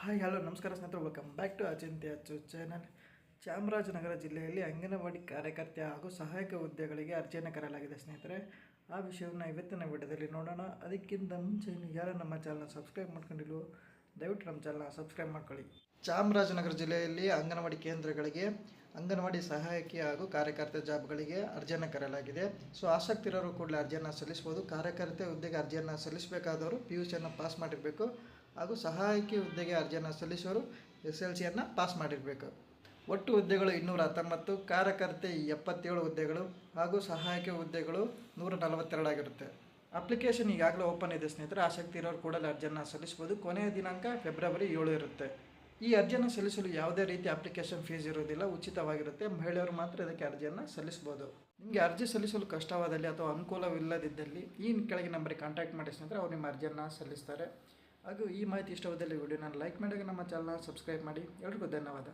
Hi hello ನಮಸ್ಕಾರ ಸ್ನೇಹಿತರು, welcome back to ಅಚಿಂತ್ಯ ಅಚ್ಚು ಚಾನಲ್. ಚಾಮರಾಜನಗರ ಜಿಲ್ಲೆಯಲ್ಲಿ ಅಂಗನವಾಡಿ ಕಾರ್ಯಕರ್ತೆ ಹಾಗೂ ಸಹಾಯಕ ಹುದ್ದೆಗಳಿಗೆ ಅರ್ಜಿಯನ್ನು ಕರೆಯಲಾಗಿದೆ ಸ್ನೇಹಿತರೆ. ಆ ವಿಷಯವನ್ನು ಇವತ್ತಿನ ವಿಡಿಯೋದಲ್ಲಿ ನೋಡೋಣ. ಅದಕ್ಕಿಂತ ಮುಂಚೆ ಯಾರು ನಮ್ಮ ಚಾನಲ್ನ ಸಬ್ಸ್ಕ್ರೈಬ್ ಮಾಡ್ಕೊಂಡಿಲ್ವೋ ದಯವಿಟ್ಟು ನಮ್ಮ ಚಾನಲ್ನ ಸಬ್ಸ್ಕ್ರೈಬ್ ಮಾಡ್ಕೊಳ್ಳಿ. ಚಾಮರಾಜನಗರ ಜಿಲ್ಲೆಯಲ್ಲಿ ಅಂಗನವಾಡಿ ಕೇಂದ್ರಗಳಿಗೆ ಅಂಗನವಾಡಿ ಸಹಾಯಕಿ ಹಾಗೂ ಕಾರ್ಯಕರ್ತೆ ಜಾಬ್ಗಳಿಗೆ ಅರ್ಜಿಯನ್ನು ಕರೆಯಲಾಗಿದೆ. ಆಸಕ್ತಿ ಇರೋರು ಕೂಡಲೇ ಅರ್ಜಿಯನ್ನು ಸಲ್ಲಿಸ್ಬೋದು. ಕಾರ್ಯಕರ್ತೆ ಹುದ್ದೆಗೆ ಅರ್ಜಿಯನ್ನು ಸಲ್ಲಿಸಬೇಕಾದವರು PUCಯನ್ನು ಪಾಸ್ ಮಾಡಿರಬೇಕು ಹಾಗೂ ಸಹಾಯಕಿ ಹುದ್ದೆಗೆ ಅರ್ಜಿಯನ್ನು ಸಲ್ಲಿಸೋರು SLCಯನ್ನು ಪಾಸ್ ಮಾಡಿರಬೇಕು. ಒಟ್ಟು ಹುದ್ದೆಗಳು 219, ಕಾರ್ಯಕರ್ತೆ 77 ಹುದ್ದೆಗಳು ಹಾಗೂ ಸಹಾಯಕಿ ಹುದ್ದೆಗಳು 142 ಆಗಿರುತ್ತೆ. ಅಪ್ಲಿಕೇಶನ್ ಈಗಾಗಲೇ ಓಪನ್ ಇದೆ ಸ್ನೇಹಿತರೆ. ಆಸಕ್ತಿ ಇರೋರು ಕೂಡಲೇ ಅರ್ಜಿಯನ್ನು ಸಲ್ಲಿಸ್ಬೋದು. ಕೊನೆಯ ದಿನಾಂಕ ಫೆಬ್ರವರಿ 7 ಇರುತ್ತೆ. ಈ ಅರ್ಜಿಯನ್ನು ಸಲ್ಲಿಸಲು ಯಾವುದೇ ರೀತಿ ಅಪ್ಲಿಕೇಶನ್ ಫೀಸ್ ಇರೋದಿಲ್ಲ, ಉಚಿತವಾಗಿರುತ್ತೆ. ಮಹಿಳೆಯರು ಮಾತ್ರ ಇದಕ್ಕೆ ಅರ್ಜಿಯನ್ನು ಸಲ್ಲಿಸ್ಬೋದು. ನಿಮಗೆ ಅರ್ಜಿ ಸಲ್ಲಿಸಲು ಕಷ್ಟವಾದಲ್ಲಿ ಅಥವಾ ಅನುಕೂಲವಿಲ್ಲದಿದ್ದಲ್ಲಿ ಈ ಕೆಳಗೆ ನಂಬರಿಗೆ ಕಾಂಟ್ಯಾಕ್ಟ್ ಮಾಡಿ ಸ್ನೇಹಿತರೆ, ಅವರು ನಿಮ್ಮ ಅರ್ಜಿಯನ್ನು ಸಲ್ಲಿಸ್ತಾರೆ. ಹಾಗೂ ಈ ಮಾಹಿತಿ ಇಷ್ಟವಾದಲ್ಲಿ ವಿಡಿಯೋನ ಲೈಕ್ ಮಾಡಿ, ನಮ್ಮ ಚಾನಲ್ನ ಸಬ್ಸ್ಕ್ರೈಬ್ ಮಾಡಿ. ಎಲ್ರಿಗೂ ಧನ್ಯವಾದ.